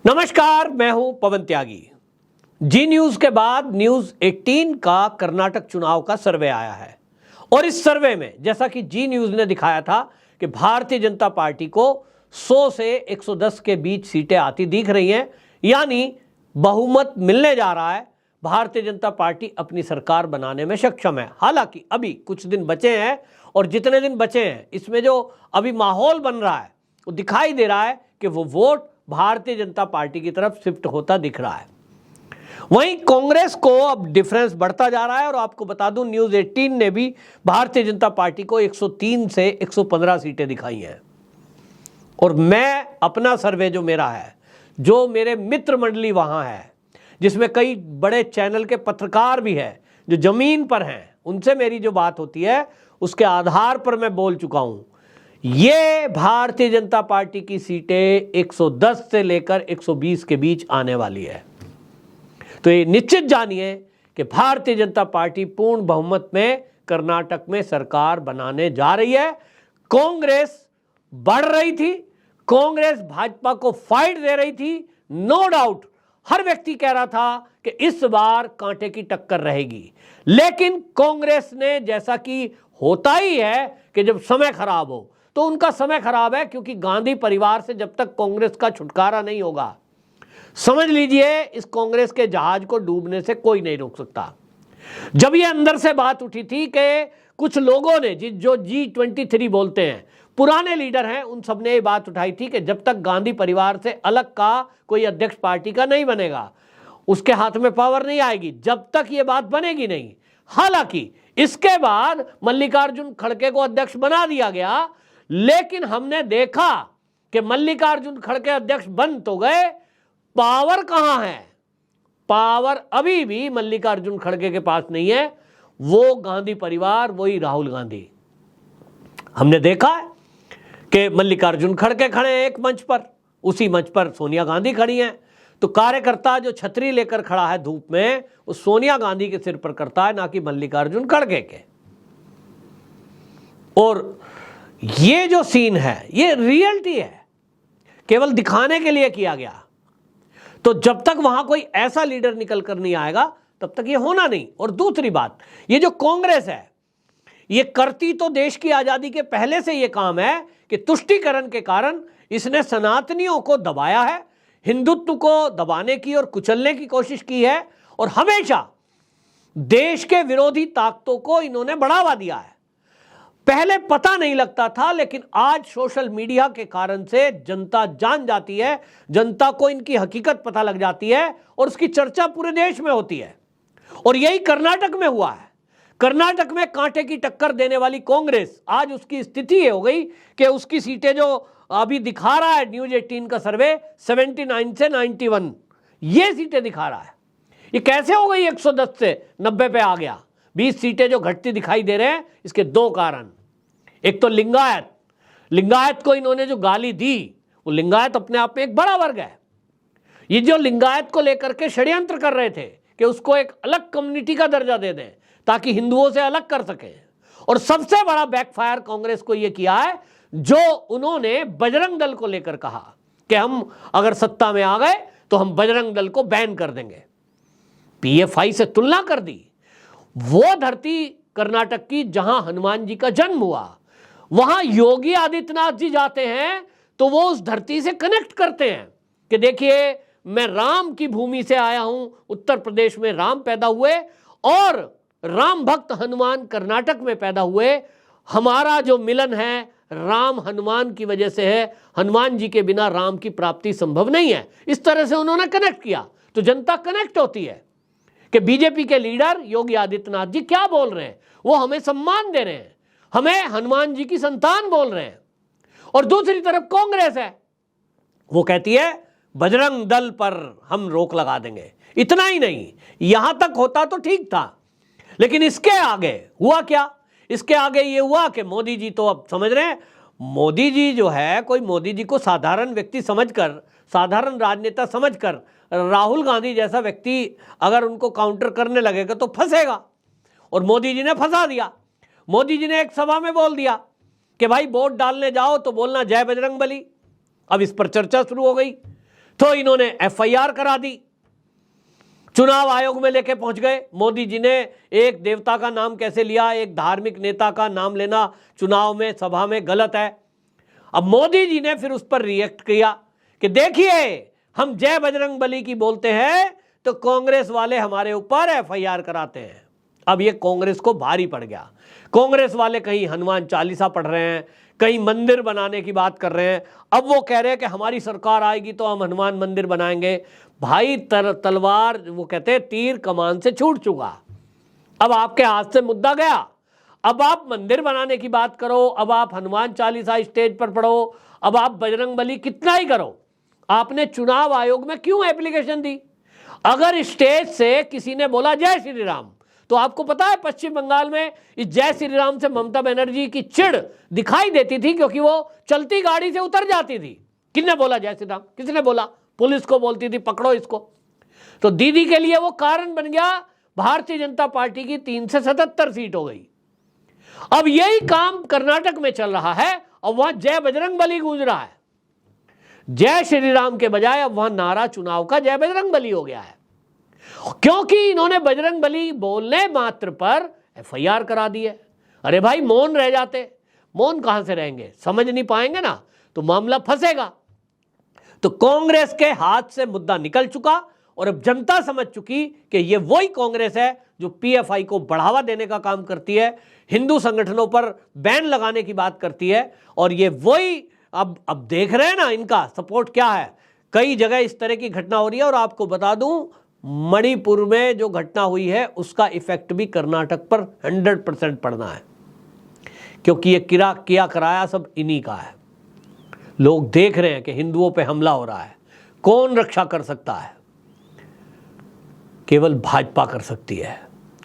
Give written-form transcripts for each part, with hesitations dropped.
नमस्कार, मैं हूं पवन त्यागी। जी न्यूज के बाद न्यूज 18 का कर्नाटक चुनाव का सर्वे आया है और इस सर्वे में जैसा कि जी न्यूज ने दिखाया था कि भारतीय जनता पार्टी को 100 से 110 के बीच सीटें आती दिख रही हैं, यानी बहुमत मिलने जा रहा है। भारतीय जनता पार्टी अपनी सरकार बनाने में सक्षम है। हालांकि अभी कुछ दिन बचे हैं और जितने दिन बचे हैं इसमें जो अभी माहौल बन रहा है वो दिखाई दे रहा है कि वो वोट भारतीय जनता पार्टी की तरफ शिफ्ट होता दिख रहा है। वहीं कांग्रेस को अब डिफरेंस बढ़ता जा रहा है और आपको बता दूं न्यूज 18 ने भी भारतीय जनता पार्टी को 103 से 115 सीटें दिखाई हैं। और मैं अपना सर्वे जो मेरा है, जो मेरे मित्र मंडली वहां है, जिसमें कई बड़े चैनल के पत्रकार भी हैं जो जमीन पर हैं, उनसे मेरी जो बात होती है उसके आधार पर मैं बोल चुका हूं, ये भारतीय जनता पार्टी की सीटें 110 से लेकर 120 के बीच आने वाली है। तो ये निश्चित जानिए कि भारतीय जनता पार्टी पूर्ण बहुमत में कर्नाटक में सरकार बनाने जा रही है। कांग्रेस बढ़ रही थी, कांग्रेस भाजपा को फाइट दे रही थी, नो डाउट हर व्यक्ति कह रहा था कि इस बार कांटे की टक्कर रहेगी। लेकिन कांग्रेस ने, जैसा कि होता ही है कि जब समय खराब हो तो उनका समय खराब है, क्योंकि गांधी परिवार से जब तक कांग्रेस का छुटकारा नहीं होगा, समझ लीजिए इस कांग्रेस के जहाज को डूबने से कोई नहीं रोक सकता। जब ये अंदर से बात उठी थी कि कुछ लोगों ने जो G23 बोलते हैं, पुराने लीडर हैं, उन सब ने ये बात उठाई थी कि जब तक गांधी परिवार से अलग का कोई अध्यक्ष पार्टी का नहीं बनेगा, उसके हाथ में पावर नहीं आएगी, जब तक ये बात बनेगी नहीं। हालांकि इसके बाद मल्लिकार्जुन खड़गे को अध्यक्ष बना दिया गया, लेकिन हमने देखा कि मल्लिकार्जुन खड़गे अध्यक्ष बन तो गए, पावर कहां है? पावर अभी भी मल्लिकार्जुन खड़गे के पास नहीं है। वो गांधी परिवार, वही राहुल गांधी। हमने देखा है कि मल्लिकार्जुन खड़गे खड़े हैं एक मंच पर, उसी मंच पर सोनिया गांधी खड़ी हैं। तो कार्यकर्ता जो छतरी लेकर खड़ा है धूप में, वो सोनिया गांधी के सिर पर करता है, ना कि मल्लिकार्जुन खड़गे के। और ये जो सीन है ये रियलिटी है, केवल दिखाने के लिए किया गया। तो जब तक वहां कोई ऐसा लीडर निकल कर नहीं आएगा तब तक ये होना नहीं। और दूसरी बात, ये जो कांग्रेस है ये करती तो देश की आजादी के पहले से ये काम है कि तुष्टीकरण के कारण इसने सनातनियों को दबाया है, हिंदुत्व को दबाने की और कुचलने की कोशिश की है, और हमेशा देश के विरोधी ताकतों को इन्होंने बढ़ावा दिया है। पहले पता नहीं लगता था, लेकिन आज सोशल मीडिया के कारण से जनता जान जाती है, जनता को इनकी हकीकत पता लग जाती है और उसकी चर्चा पूरे देश में होती है। और यही कर्नाटक में हुआ है। कर्नाटक में कांटे की टक्कर देने वाली कांग्रेस, आज उसकी स्थिति ये हो गई कि उसकी सीटें जो अभी दिखा रहा है न्यूज 18 का सर्वे, 79 से 91 ये सीटें दिखा रहा है। ये कैसे हो गई 110 से 90 पे आ गया? 20 सीटें जो घटती दिखाई दे रहे हैं, इसके दो कारण। एक तो लिंगायत को इन्होंने जो गाली दी, वो लिंगायत अपने आप में एक बड़ा वर्ग है। ये जो लिंगायत को लेकर के षड्यंत्र कर रहे थे कि उसको एक अलग कम्युनिटी का दर्जा दे दें ताकि हिंदुओं से अलग कर सके, और सबसे बड़ा बैकफायर कांग्रेस को यह किया है जो उन्होंने बजरंग दल को लेकर कहा कि हम अगर सत्ता में आ गए तो हम बजरंग दल को बैन कर देंगे। PFI से तुलना कर दी। वो धरती कर्नाटक की जहां हनुमान जी का जन्म हुआ, वहां योगी आदित्यनाथ जी जाते हैं तो वो उस धरती से कनेक्ट करते हैं कि देखिए मैं राम की भूमि से आया हूं, उत्तर प्रदेश में राम पैदा हुए और राम भक्त हनुमान कर्नाटक में पैदा हुए, हमारा जो मिलन है राम हनुमान की वजह से है, हनुमान जी के बिना राम की प्राप्ति संभव नहीं है। इस तरह से उन्होंने कनेक्ट किया, तो जनता कनेक्ट होती है कि बीजेपी के लीडर योगी आदित्यनाथ जी क्या बोल रहे हैं, वो हमें सम्मान दे रहे हैं, हमें हनुमान जी की संतान बोल रहे हैं। और दूसरी तरफ कांग्रेस है, वो कहती है बजरंग दल पर हम रोक लगा देंगे। इतना ही नहीं, यहां तक होता तो ठीक था, लेकिन इसके आगे हुआ क्या? इसके आगे ये हुआ कि मोदी जी, तो अब समझ रहे हैं मोदी जी जो है, कोई मोदी जी को साधारण व्यक्ति समझकर, साधारण राजनेता समझकर राहुल गांधी जैसा व्यक्ति अगर उनको काउंटर करने लगेगा तो फंसेगा। और मोदी जी ने फंसा दिया। मोदी जी ने एक सभा में बोल दिया कि भाई वोट डालने जाओ तो बोलना जय बजरंग बली। अब इस पर चर्चा शुरू हो गई। तो इन्होंने एफआईआर करा दी, चुनाव आयोग में लेके पहुंच गए। मोदी जी ने एक देवता का नाम कैसे लिया, एक धार्मिक नेता का नाम लेना चुनाव में सभा में गलत है। अब मोदी जी ने फिर उस पर रिएक्ट किया कि देखिए हम जय बजरंग बली की बोलते हैं तो कांग्रेस वाले हमारे ऊपर एफआईआर कराते हैं। अब ये कांग्रेस को भारी पड़ गया। कांग्रेस वाले कहीं हनुमान चालीसा पढ़ रहे हैं, कहीं मंदिर बनाने की बात कर रहे हैं। अब वो कह रहे हैं कि हमारी सरकार आएगी तो हम हनुमान मंदिर बनाएंगे। भाई तलवार, वो कहते हैं तीर कमान से छूट चुका, अब आपके हाथ से मुद्दा गया। अब आप मंदिर बनाने की बात करो, अब आप हनुमान चालीसा स्टेज पर पढ़ो, अब आप बजरंग बली कितना ही करो। आपने चुनाव आयोग में क्यों एप्लीकेशन दी? अगर स्टेज से किसी ने बोला जय श्री राम, तो आपको पता है पश्चिम बंगाल में इस जय श्री राम से ममता बनर्जी की चिढ़ दिखाई देती थी, क्योंकि वो चलती गाड़ी से उतर जाती थी। किसने बोला जय श्री राम? किसने बोला? पुलिस को बोलती थी पकड़ो इसको। तो दीदी के लिए वो कारण बन गया। भारतीय जनता पार्टी की 3 से 77 सीट हो गई। अब यही काम कर्नाटक में चल रहा है और वहां जय बजरंग बली गूंज रहा है। जय श्री राम के बजाय अब वहां नारा चुनाव का जय बजरंग बली हो गया है, क्योंकि इन्होंने बजरंग बली बोलने मात्र पर एफआईआर करा दी है। अरे भाई मौन रह जाते, मौन कहां से रहेंगे, समझ नहीं पाएंगे ना तो मामला फंसेगा। तो कांग्रेस के हाथ से मुद्दा निकल चुका और अब जनता समझ चुकी कि ये वही कांग्रेस है जो पीएफआई को बढ़ावा देने का काम करती है, हिंदू संगठनों पर बैन लगाने की बात करती है। और ये वही अब देख रहे हैं ना इनका सपोर्ट क्या है। कई जगह इस तरह की घटना हो रही है और आपको बता दूं मणिपुर में जो घटना हुई है उसका इफेक्ट भी कर्नाटक पर 100% पड़ना है, क्योंकि ये किया कराया सब इन्हीं का है। लोग देख रहे हैं कि हिंदुओं पे हमला हो रहा है, कौन रक्षा कर सकता है? केवल भाजपा कर सकती है।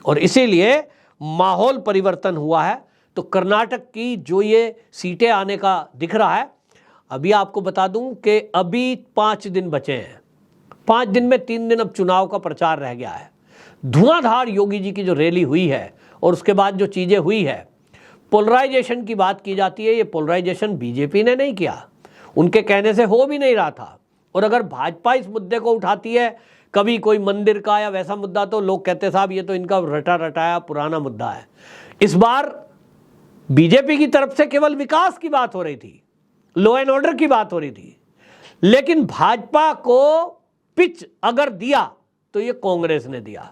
और इसीलिए माहौल परिवर्तन हुआ है। तो कर्नाटक की जो ये सीटें आने का दिख रहा है, अभी आपको बता दूं कि अभी 5 दिन बचे हैं। 5 दिन में 3 दिन अब चुनाव का प्रचार रह गया है। धुआंधार योगी जी की जो रैली हुई है और उसके बाद जो चीजें हुई है, पोलराइजेशन की बात की जाती है, ये पोलराइजेशन बीजेपी ने नहीं किया, उनके कहने से हो भी नहीं रहा था। और अगर भाजपा इस मुद्दे को उठाती है, कभी कोई मंदिर का या वैसा मुद्दा, तो लोग कहते साहब ये तो इनका रटा रटाया पुराना मुद्दा है। इस बार बीजेपी की तरफ से केवल विकास की बात हो रही थी, लॉ एंड ऑर्डर की बात हो रही थी, लेकिन भाजपा को पिच अगर दिया तो ये कांग्रेस ने दिया।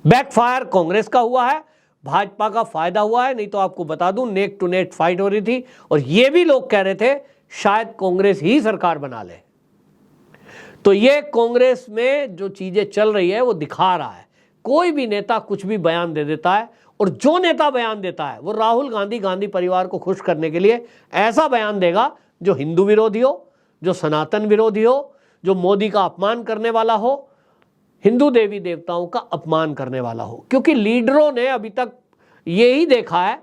बैकफायर कांग्रेस का हुआ है, भाजपा का फायदा हुआ है। नहीं तो आपको बता दूं नेक टू नेक फाइट हो रही थी और ये भी लोग कह रहे थे शायद कांग्रेस ही सरकार बना ले। तो ये कांग्रेस में जो चीजें चल रही है वो दिखा रहा है। कोई भी नेता कुछ भी बयान दे देता है और जो नेता बयान देता है वो राहुल गांधी परिवार को खुश करने के लिए ऐसा बयान देगा जो हिंदू विरोधी हो, जो सनातन विरोधी हो, जो मोदी का अपमान करने वाला हो, हिंदू देवी देवताओं का अपमान करने वाला हो। क्योंकि लीडरों ने अभी तक यही देखा है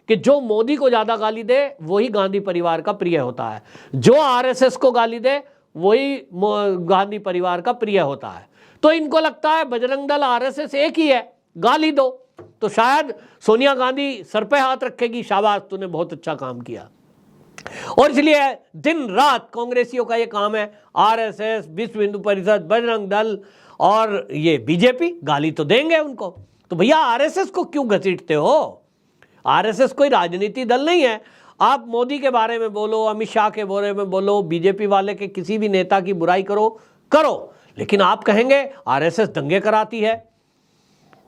कि जो मोदी को ज्यादा गाली दे वही गांधी परिवार का प्रिय होता है, जो आरएसएस को गाली दे वही गांधी परिवार का प्रिय होता है। तो इनको लगता है बजरंग दल आरएसएस एक ही है, गाली दो तो शायद सोनिया गांधी सर पे हाथ रखेगी, शाबाश तूने बहुत अच्छा काम किया। और इसलिए दिन रात कांग्रेसियों का ये काम है, आरएसएस, विश्व हिंदू परिषद, बजरंग दल और ये बीजेपी गाली तो देंगे उनको। तो भैया आरएसएस को क्यों घसीटते हो? आरएसएस कोई राजनीति दल नहीं है। आप मोदी के बारे में बोलो, अमित शाह के बारे में बोलो, बीजेपी वाले के किसी भी नेता की बुराई करो, लेकिन आप कहेंगे आरएसएस दंगे कराती है,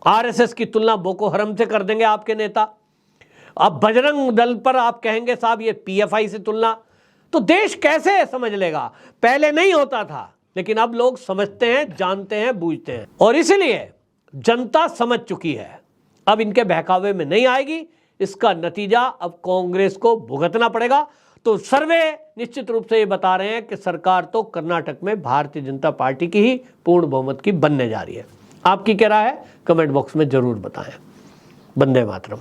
आरएसएस की तुलना बोको हरम से कर देंगे आपके नेता। अब बजरंग दल पर आप कहेंगे साहब ये पीएफआई से तुलना, तो देश कैसे समझ लेगा? पहले नहीं होता था, लेकिन अब लोग समझते हैं, जानते हैं, बूझते हैं। और इसलिए जनता समझ चुकी है, अब इनके बहकावे में नहीं आएगी। इसका नतीजा अब कांग्रेस को भुगतना पड़ेगा। तो सर्वे निश्चित रूप से ये बता रहे हैं कि सरकार तो कर्नाटक में भारतीय जनता पार्टी की ही पूर्ण बहुमत की बनने जा रही है। आपकी क्या राय है? कमेंट बॉक्स में जरूर बताएं। वंदे मातरम।